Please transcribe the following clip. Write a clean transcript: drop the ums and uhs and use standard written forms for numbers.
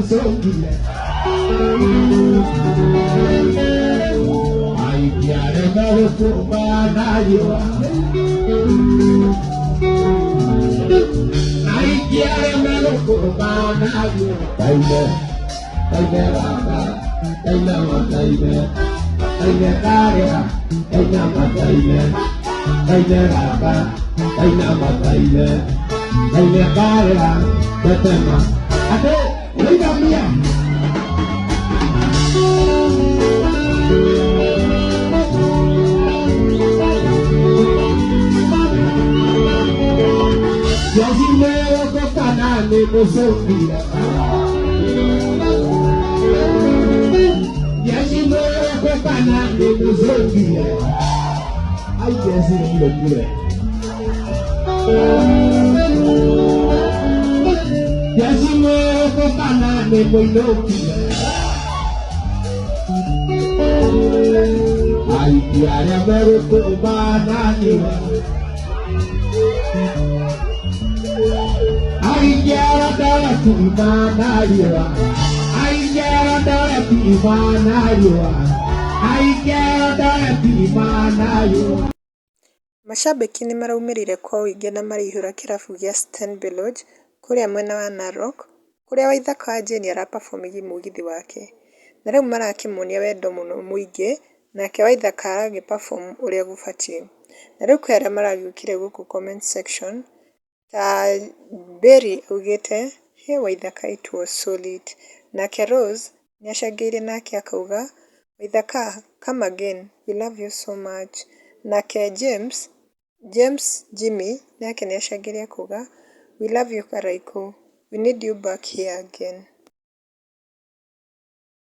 musongile aikiare marukumanayo aikiare marukumanayo kaile raka kaile makaile kaile karea kaile makaile kaile raka kaile makaile kaile karea betema ade oiga mia Yazimeo kokanane musongile Yazimeo kokanane musongile Ay yazimeo Yazimeo kokanane musongile Ay kiare marukumanayo I get a dollar to Imanayua. I get a dollar to Imanayua. I get a dollar to Imanayua. Mashabiki nĩ maraumirire kwa ũingĩ na marĩihũra kĩrabu gĩa Stellenbosch kũrĩa mwena wa Narok, kũrĩa Waithaka wa Jane arapabomirie mũgithi wake. Na rĩu marakĩmuonia wendo mũno mũingĩ, nake Waithaka agĩpabomu ũrĩa gũbatiĩ. Na rĩu kwĩ arĩa maragĩũkire gũkũ comment section ta Berry augĩte hey Waithaka it was solid. Nake Rose nĩacangĩire nake akauga Waithaka come again we love you so much. Nake James Jimmy nake nĩacangĩire akauga we love you Karaiko we need you back here again.